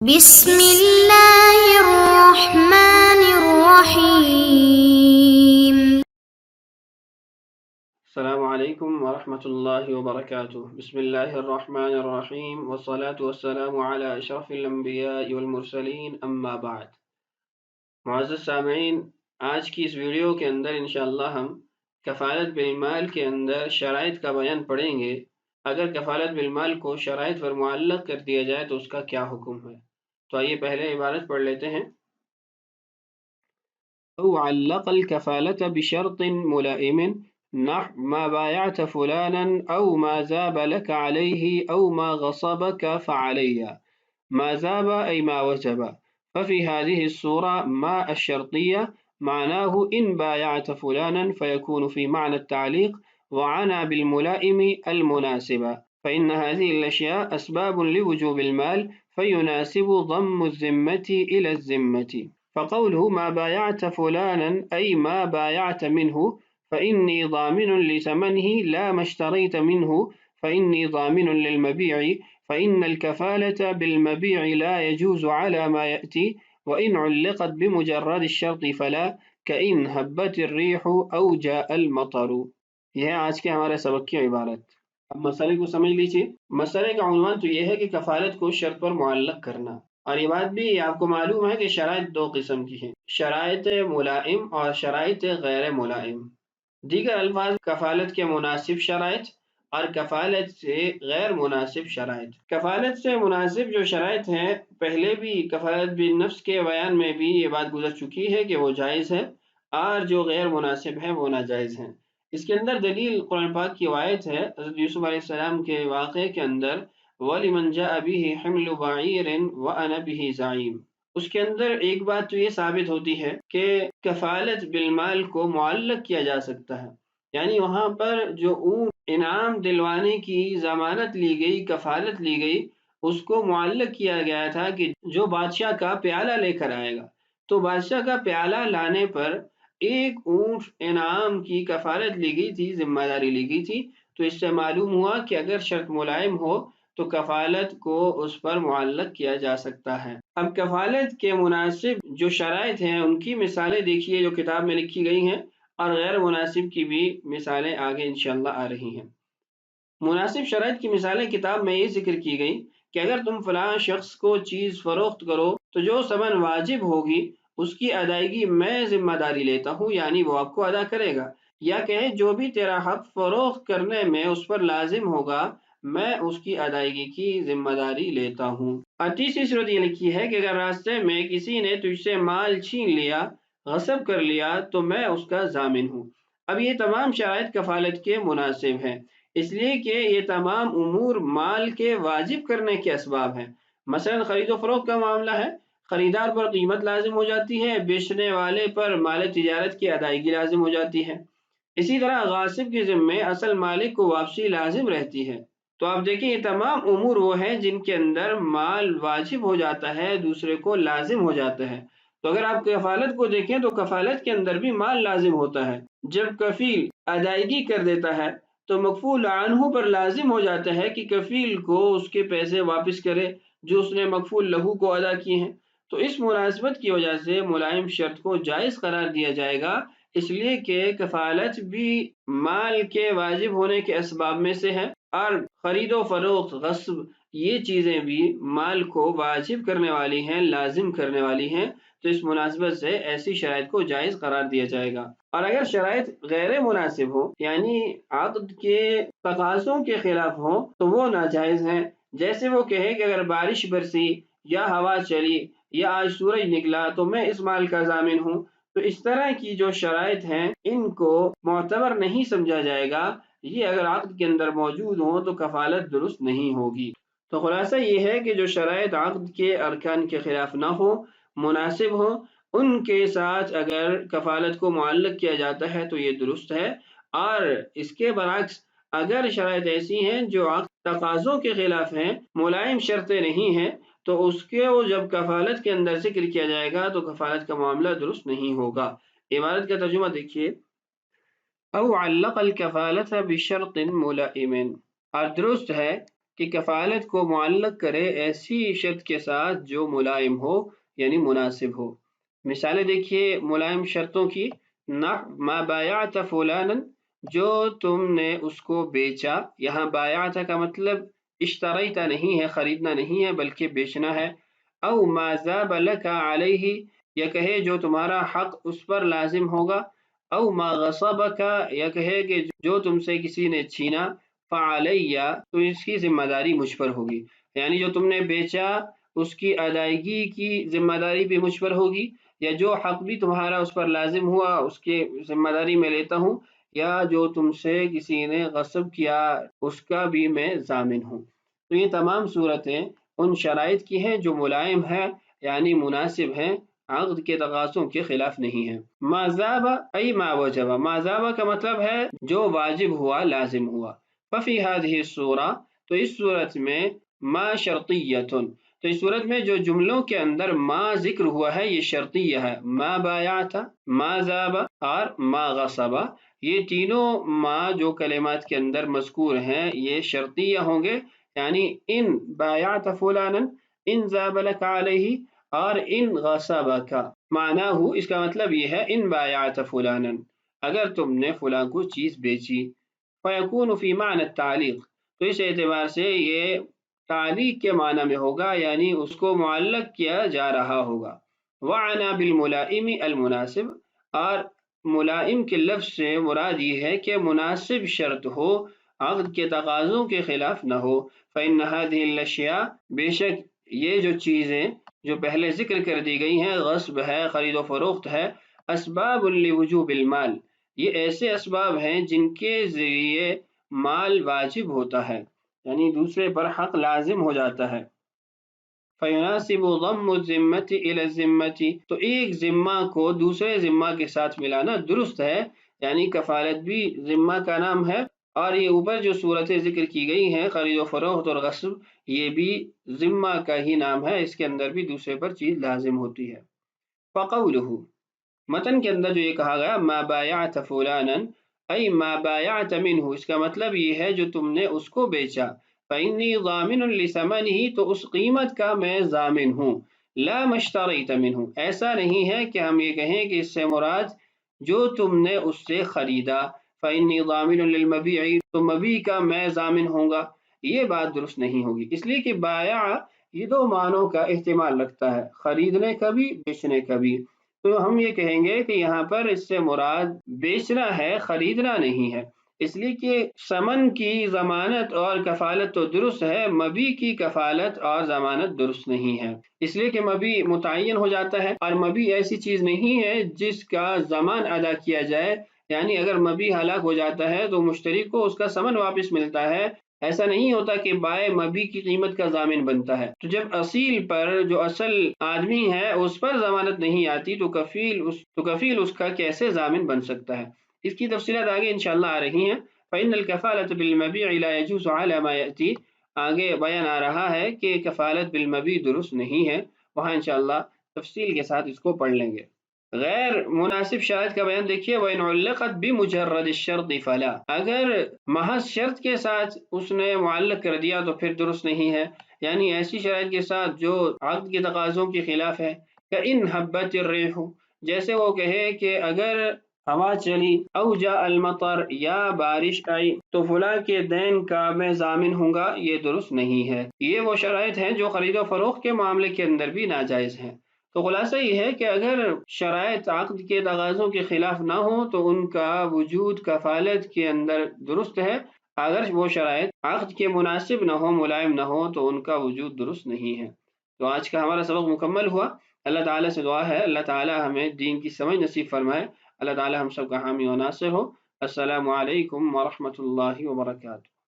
بسم اللہ الرحمن الرحیم۔ السلام علیکم ورحمۃ اللہ وبرکاتہ۔ بسم اللہ الرحمن الرحیم والصلاة والسلام علی اشرف الانبیاء والمرسلین، اما بعد۔ معزز سامعین، آج کی اس ویڈیو کے اندر انشاءاللہ ہم کفالت بالمال کے اندر شرائط کا بیان پڑھیں گے۔ اگر کفالت بالمال کو شرائط پر معلق کر دیا جائے تو اس کا کیا حکم ہے؟ تو آئیے پہلے عبارت پڑھ لیتے ہیں۔ او علق الکفالت بشرط ملائم نحو ما بايعت فلانا أو ما زاب لك عليه أو ما غصبك فعلي. ما زاب أي ما وجب. ففي هذه الصورة ما الشرطية معناه إن بايعت فلانا فيكون في معنى التعليق، وعنى بالملائم المناسبة، فإن هذه الأشياء أسباب لوجوب المال فيناسب ضم الذمة إلى الذمة. فقوله ما بايعت فلانا أي ما بايعت منه فإني ضامن لثمنه لا ما اشتريت منه فإني ضامن للمبيع، فإن الكفالة بالمبيع لا يجوز على ما يأتي، وإن علقت بمجرد الشرط فلا، كإن هبت الريح أو جاء المطر۔ یہ آج کے ہمارے سبق کی عبارت۔ اب مسئلے کو سمجھ لیجیے۔ مسئلے کا عنوان تو یہ ہے کہ کفالت کو شرط پر معلق کرنا، اور یہ بات بھی آپ کو معلوم ہے کہ شرائط دو قسم کی ہیں، شرائط ملائم اور شرائط غیر ملائم۔ دیگر الفاظ کفالت کے مناسب شرائط اور کفالت سے غیر مناسب شرائط۔ کفالت سے مناسب جو شرائط ہیں، پہلے بھی کفالت بالنفس کے بیان میں بھی یہ بات گزر چکی ہے کہ وہ جائز ہے، اور جو غیر مناسب ہیں وہ ناجائز ہیں۔ اس کے اندر دلیل قرآن پاک کی آیت ہے، حضرت یوسف علیہ السلام کے واقعے کے اندر وَلِمَنْ جَاءَ بِهِ حِمْلُ بَعِیرٍ وَأَنَا بِهِ زَعِیمٌ۔ اس کے اندر ایک بات تو یہ ثابت ہوتی ہے کہ کفالت بالمال کو معلق کیا جا سکتا ہے، یعنی وہاں پر جو اونٹ انعام دلوانے کی ضمانت لی گئی، کفالت لی گئی، اس کو معلق کیا گیا تھا کہ جو بادشاہ کا پیالہ لے کر آئے گا، تو بادشاہ کا پیالہ لانے پر ایک اونٹ انعام کی کفالت لی گئی تھی، ذمہ داری لی گئی تھی۔ تو اس سے معلوم ہوا کہ اگر شرط ملائم ہو تو کفالت کو اس پر معلق کیا جا سکتا ہے۔ اب کفالت کے مناسب جو شرائط ہیں ان کی مثالیں دیکھیے جو کتاب میں لکھی گئی ہیں، اور غیر مناسب کی بھی مثالیں آگے انشاءاللہ آ رہی ہیں۔ مناسب شرائط کی مثالیں کتاب میں یہ ذکر کی گئی کہ اگر تم فلاں شخص کو چیز فروخت کرو تو جو ثمن واجب ہوگی اس کی ادائیگی میں ذمہ داری لیتا ہوں، یعنی وہ آپ کو ادا کرے گا، یا کہے جو بھی تیرا حق فروخت کرنے میں اس پر لازم ہوگا میں اس کی ادائیگی کی ذمہ داری لیتا ہوں۔ اور تیسری صورت یہ لکھی ہے کہ اگر راستے میں کسی نے تجھ سے مال چھین لیا، غصب کر لیا، تو میں اس کا ضامن ہوں۔ اب یہ تمام شرائط کفالت کے مناسب ہیں، اس لیے کہ یہ تمام امور مال کے واجب کرنے کے اسباب ہیں۔ مثلا خرید و فروخت کا معاملہ ہے، خریدار پر قیمت لازم ہو جاتی ہے، بیچنے والے پر مال تجارت کی ادائیگی لازم ہو جاتی ہے۔ اسی طرح غاصب کے ذمے اصل مالک کو واپسی لازم رہتی ہے۔ تو آپ دیکھیں یہ تمام امور وہ ہیں جن کے اندر مال واجب ہو جاتا ہے، دوسرے کو لازم ہو جاتا ہے۔ تو اگر آپ کفالت کو دیکھیں تو کفالت کے اندر بھی مال لازم ہوتا ہے۔ جب کفیل ادائیگی کر دیتا ہے تو مکفول عنہ پر لازم ہو جاتا ہے کہ کفیل کو اس کے پیسے واپس کرے جو اس نے مکفول لہو کو ادا کیے ہیں۔ تو اس مناسبت کی وجہ سے ملائم شرط کو جائز قرار دیا جائے گا، اس لیے کہ کفالت بھی مال کے واجب ہونے کے اسباب میں سے ہے، اور خرید و فروخت، غصب، یہ چیزیں بھی مال کو واجب کرنے والی ہیں، لازم کرنے والی ہیں۔ تو اس مناسبت سے ایسی شرائط کو جائز قرار دیا جائے گا۔ اور اگر شرائط غیر مناسب ہو، یعنی عقد کے تقاضوں کے خلاف ہو، تو وہ ناجائز ہیں۔ جیسے وہ کہے کہ اگر بارش برسی یا ہوا چلی یا آج سورج نکلا تو میں اس مال کا ضامن ہوں، تو اس طرح کی جو شرائط ہیں ان کو معتبر نہیں سمجھا جائے گا۔ یہ اگر عقد کے اندر موجود ہوں تو کفالت درست نہیں ہوگی۔ تو خلاصہ یہ ہے کہ جو شرائط عقد کے ارکان کے خلاف نہ ہو، مناسب ہو، ان کے ساتھ اگر کفالت کو معلق کیا جاتا ہے تو یہ درست ہے۔ اور اس کے برعکس اگر شرائط ایسی ہیں جو عقد تقاضوں کے خلاف ہیں، ملائم شرطیں نہیں ہیں، تو اس کے جب کفالت کے اندر ذکر کیا جائے گا تو کفالت کا معاملہ درست نہیں ہوگا۔ عبارت کا ترجمہ دیکھیے۔ او علق الکفالت بشرط ملائم، اور درست ہے کہ کفالت کو معلق کرے ایسی شرط کے ساتھ جو ملائم ہو یعنی مناسب ہو۔ مثالیں دیکھیے ملائم شرطوں کی، ما بایعت فلانا، جو تم نے اس کو بیچا۔ یہاں بایعت کا مطلب اشتریتا نہیں ہے، خریدنا نہیں ہے بلکہ بیچنا ہے۔ او ما ذاب لک علیہ، یا کہے جو تمہارا حق اس پر لازم ہوگا۔ او ما غصبک، یا کہے کہ جو تم سے کسی نے چھینا، فعلی، تو اس کی ذمہ داری مجھ پر ہوگی، یعنی جو تم نے بیچا اس کی ادائیگی کی ذمہ داری بھی مجھ پر ہوگی، یا جو حق بھی تمہارا اس پر لازم ہوا اس کی ذمہ داری میں لیتا ہوں، یا جو تم سے کسی نے غصب کیا اس کا بھی میں ضامن ہوں۔ تو یہ تمام صورتیں ان شرائط کی ہیں جو ملائم ہیں یعنی مناسب ہیں، عقد کے تقاضوں کے خلاف نہیں ہیں۔ ما ذاب ای ما وجب، ما ذاب کا مطلب ہے جو واجب ہوا، لازم ہوا۔ ففی هذه الصورہ، تو اس صورت میں ما شرطیۃ، تو اس صورت میں جو جملوں کے اندر ما ذکر ہوا ہے یہ شرطیہ ہے، ما بایعت، ما ذاب اور ما غصب، یہ تینوں ما جو کلمات کے اندر مذکور ہیں یہ شرطیہ ہوں گے، یعنی ان بایعت فلانا، ان ذاب لک علیہ، اور ان غصبک۔ معنی ہو، اس کا مطلب یہ ہے ان بایعت فلانا، اگر تم نے فلاں کو چیز بیچی، فیکون فی معنی التعلیق، تو اس اعتبار سے یہ تعلیق کے معنی میں ہوگا، یعنی اس کو معلق کیا جا رہا ہوگا۔ وعنا بالملائم المناسب، اور ملائم کے لفظ سے مراد یہ ہے کہ مناسب شرط ہو، عقد کے تقاضوں کے خلاف نہ ہو۔ فإن هذه الاشیاء، بے شک یہ جو چیزیں جو پہلے ذکر کر دی گئی ہیں، غصب ہے، خرید و فروخت ہے، اسباب لوجوب المال، یہ ایسے اسباب ہیں جن کے ذریعے مال واجب ہوتا ہے، یعنی دوسرے پر حق لازم ہو جاتا ہے۔ فَيُنَاسِبُ ضَمُّ الذِّمَّةِ إِلَى الذِّمَّةِ، تو ایک ذمہ کو دوسرے ذمہ کے ساتھ ملانا درست ہے، یعنی کفالت بھی ذمہ کا نام ہے، اور یہ اوپر جو صورتیں ذکر کی گئی ہیں خرید و فروخت اور غصب، یہ بھی ذمہ کا ہی نام ہے، اس کے اندر بھی دوسرے پر چیز لازم ہوتی ہے۔ فَقَوْلُهُ، متن کے اندر جو یہ کہا گیا ما بایعت فلانا ای ما بایعت منہ، اس کا مطلب یہ ہے جو تم نے اس کو بیچا۔ فإنی ضامن لثمنہ، تو اس قیمت کا میں ضامن ہوں۔ لا ما اشتریت منہ، ایسا نہیں ہے کہ ہم یہ کہیں کہ اس سے مراد جو تم نے اس سے خریدا۔ فإنی ضامن للمبیع، تو مبیع کا میں ضامن ہوں گا، یہ بات درست نہیں ہوگی، اس لیے کہ بایع یہ دو معنوں کا احتمال رکھتا ہے، خریدنے کا بھی، بیچنے کا بھی۔ تو ہم یہ کہیں گے کہ یہاں پر اس سے مراد بیچنا ہے، خریدنا نہیں ہے، اس لیے کہ ثمن کی ضمانت اور کفالت تو درست ہے، مبیع کی کفالت اور ضمانت درست نہیں ہے، اس لیے کہ مبیع متعین ہو جاتا ہے، اور مبیع ایسی چیز نہیں ہے جس کا ضمان ادا کیا جائے، یعنی اگر مبیع ہلاک ہو جاتا ہے تو مشتری کو اس کا ثمن واپس ملتا ہے، ایسا نہیں ہوتا کہ بائع مبیع کی قیمت کا ضامن بنتا ہے۔ تو جب اصیل پر، جو اصل آدمی ہے، اس پر ضمانت نہیں آتی تو کفیل اس کا کیسے ضامن بن سکتا ہے؟ اس کی تفصیلات آگے انشاءاللہ آ رہی ہیں۔ فإن الكفالة بالمبيع لا يجوز على ما يأتي، آگے بیان آ رہا ہے کہ کفالت بالمبیع درست نہیں ہے، وہاں انشاءاللہ تفصیل کے ساتھ اس کو پڑھ لیں گے۔ غیر مناسب شرائط کا بیان دیکھیے، وَإِنْ عُلِّقَتْ بِمُجَرَّدِ الشَّرْطِ فَلَا، اگر محض شرط کے ساتھ اس نے معلق کر دیا تو پھر درست نہیں ہے، یعنی ایسی شرائط کے ساتھ جو عقد کے تقاضوں کے خلاف ہے۔ كَإِنْ هَبَّتِ الرِّيحُ، جیسے وہ کہے کہ اگر ہوا چلی، او جاء المطر، یا بارش آئی، تو فلاں کے دین کا میں ضامن ہوں گا، یہ درست نہیں ہے۔ یہ وہ شرائط ہیں جو خرید و فروخت کے معاملے کے اندر بھی ناجائز ہیں۔ تو خلاصہ یہ ہے کہ اگر شرائط عقد کے تقاضوں کے خلاف نہ ہو تو ان کا وجود کفالت کے اندر درست ہے، اگر وہ شرائط عقد کے مناسب نہ ہو، ملائم نہ ہو، تو ان کا وجود درست نہیں ہے۔ تو آج کا ہمارا سبق مکمل ہوا۔ اللہ تعالیٰ سے دعا ہے اللہ تعالیٰ ہمیں دین کی سمجھ نصیب فرمائے، اللہ تعالیٰ ہم سب کا حامی و ناصر ہو۔ السلام علیکم ورحمۃ اللہ وبرکاتہ۔